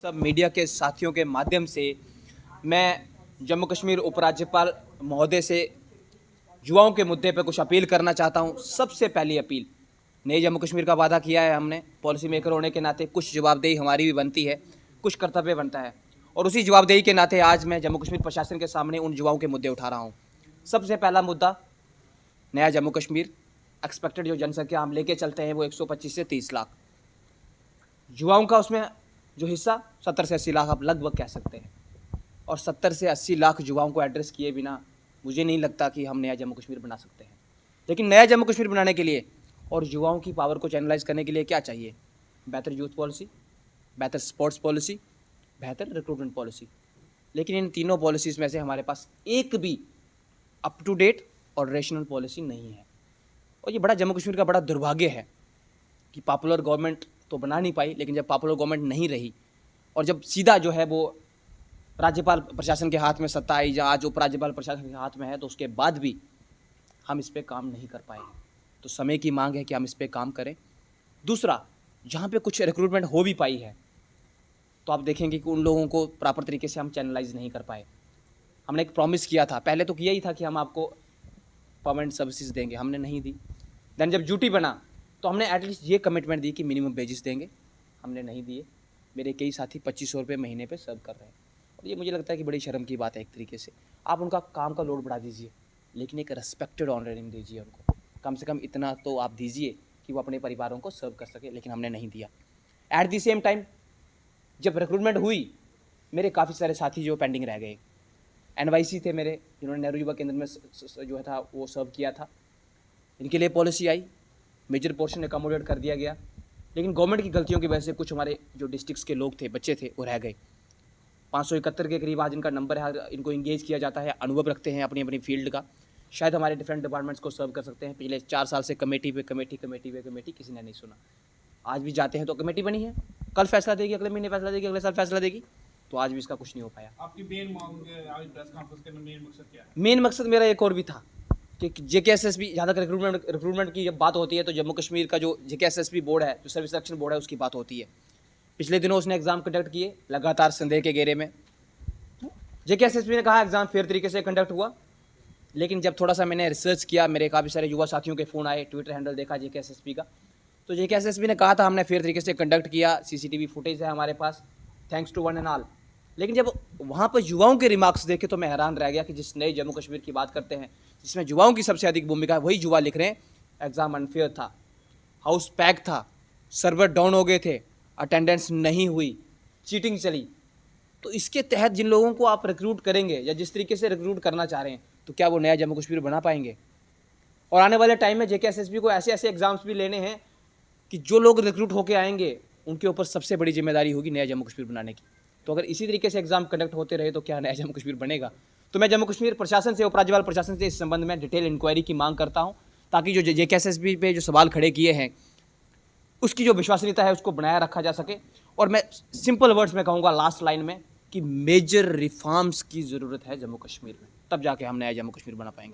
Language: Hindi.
सब मीडिया के साथियों के माध्यम से मैं जम्मू कश्मीर उपराज्यपाल महोदय से युवाओं के मुद्दे पर कुछ अपील करना चाहता हूं। सबसे पहली अपील, नए जम्मू कश्मीर का वादा किया है हमने, पॉलिसी मेकर होने के नाते कुछ जवाबदेही हमारी भी बनती है, कुछ कर्तव्य बनता है, और उसी जवाबदेही के नाते आज मैं जम्मू कश्मीर प्रशासन के सामने उन युवाओं के मुद्दे उठा रहा हूँ। सबसे पहला मुद्दा, नया जम्मू कश्मीर एक्सपेक्टेड जो जनसंख्या हम लेके चलते हैं वो 125 से 30 लाख, युवाओं का उसमें जो हिस्सा 70 से 80 लाख आप लगभग कह सकते हैं, और 70 से 80 लाख युवाओं को एड्रेस किए बिना मुझे नहीं लगता कि हम नया जम्मू कश्मीर बना सकते हैं। लेकिन नया जम्मू कश्मीर बनाने के लिए और युवाओं की पावर को चैनलाइज करने के लिए क्या चाहिए? बेहतर यूथ पॉलिसी, बेहतर स्पोर्ट्स पॉलिसी, बेहतर रिक्रूटमेंट पॉलिसी। लेकिन इन तीनों पॉलिसीज़ में से हमारे पास एक भी अप टू डेट और रेशनल पॉलिसी नहीं है। और ये बड़ा जम्मू कश्मीर का बड़ा दुर्भाग्य है कि पॉपुलर गवर्नमेंट तो बना नहीं पाई, लेकिन जब पॉपुलर गवर्नमेंट नहीं रही और जब सीधा जो है वो राज्यपाल प्रशासन के हाथ में सत्ता आई, जहाँ आज उपराज्यपाल प्रशासन के हाथ में है, तो उसके बाद भी हम इस पर काम नहीं कर पाए। तो समय की मांग है कि हम इस पर काम करें। दूसरा, जहाँ पे कुछ रिक्रूटमेंट हो भी पाई है तो आप देखेंगे कि उन लोगों को प्रॉपर तरीके से हम चैनलाइज नहीं कर पाए। हमने एक प्रॉमिस किया था, पहले तो किया ही था कि हम आपको परमानेंट सर्विसेज देंगे, हमने नहीं दी। देन जब ड्यूटी बना तो हमने एटलीस्ट ये कमिटमेंट दी कि मिनिमम वेजेस देंगे, हमने नहीं दिए। मेरे कई साथी 2500 रुपये महीने पे सर्व कर रहे हैं, और ये मुझे लगता है कि बड़ी शर्म की बात है। एक तरीके से आप उनका काम का लोड बढ़ा दीजिए, लेकिन एक रेस्पेक्टेड ऑनरिंग दीजिए उनको, कम से कम इतना तो आप दीजिए कि वो अपने परिवारों को सर्व कर सके, लेकिन हमने नहीं दिया। एट द सेम टाइम जब रिक्रूटमेंट हुई, मेरे काफ़ी सारे साथी जो पेंडिंग रह गए, NYC थे मेरे, जिन्होंने नेहरू युवा केंद्र में जो था वो सर्व किया था, इनके लिए पॉलिसी आई, मेजर पोर्शन अकोमोडेट कर दिया गया, लेकिन गवर्नमेंट की गलतियों की वजह से कुछ हमारे जो डिस्ट्रिक्ट्स के लोग थे, बच्चे थे, वो रह गए। 571 के करीब आज इनका नंबर है, इनको इंगेज किया जाता है, अनुभव रखते हैं अपनी अपनी फील्ड का, शायद हमारे डिफरेंट डिपार्टमेंट्स को सर्व कर सकते हैं। पिछले 4 साल से कमेटी पे कमेटी किसी ने नहीं सुना। आज भी जाते हैं तो कमेटी बनी है, कल फैसला देगी, अगले महीने फैसला देगी, अगले साल फैसला देगी, तो आज भी इसका कुछ नहीं हो पाया। आपकी मेन मांग आज प्रेस कॉन्फ्रेंस के मेन मकसद क्या है? मेन मकसद मेरा एक और भी था कि JKSSB, जहाँ तक रिक्रूटमेंट की जब बात होती है तो जम्मू कश्मीर का जो JKSSB बोर्ड है, जो सर्विस सिलेक्शन बोर्ड है, उसकी बात होती है। पिछले दिनों उसने एग्ज़ाम कंडक्ट किए, लगातार संदेह के घेरे में। JKSSB ने कहा एग्ज़ाम फेयर तरीके से कंडक्ट हुआ, लेकिन जब थोड़ा सा मैंने रिसर्च किया, मेरे काफ़ी सारे युवा साथियों के फ़ोन आए, ट्विटर हैंडल देखा JKSSB का, तो JKSSB ने कहा था हमने फेयर तरीके से कंडक्ट किया, CCTV फुटेज है हमारे पास, thanks to one and all. लेकिन जब वहाँ पर युवाओं के रिमार्क्स देखे तो मैं हैरान रह गया कि जिस नए जम्मू कश्मीर की बात करते हैं, जिसमें युवाओं की सबसे अधिक भूमिका है, वही युवा लिख रहे हैं एग्ज़ाम अनफेयर था, हाउस पैक था, सर्वर डाउन हो गए थे, अटेंडेंस नहीं हुई, चीटिंग चली। तो इसके तहत जिन लोगों को आप रिक्रूट करेंगे या जिस तरीके से रिक्रूट करना चाह रहे हैं, तो क्या वो नया जम्मू कश्मीर बना पाएंगे? और आने वाले टाइम में JKSSB को ऐसे ऐसे एग्ज़ाम्स भी लेने हैं कि जो लोग रिक्रूट होकर आएंगे उनके ऊपर सबसे बड़ी जिम्मेदारी होगी नया जम्मू कश्मीर बनाने की। तो अगर इसी तरीके से एग्ज़ाम कंडक्ट होते रहे तो क्या नया जम्मू कश्मीर बनेगा? तो मैं जम्मू कश्मीर प्रशासन से, उपराज्यपाल प्रशासन से इस संबंध में डिटेल इंक्वायरी की मांग करता हूं, ताकि जो JKSSB पे जो सवाल खड़े किए हैं उसकी जो विश्वसनीयता है उसको बनाए रखा जा सके। और मैं सिंपल वर्ड्स में कहूँगा लास्ट लाइन में कि मेजर रिफॉर्म्स की ज़रूरत है जम्मू कश्मीर में, तब जाके हम नया जम्मू कश्मीर बना पाएंगे।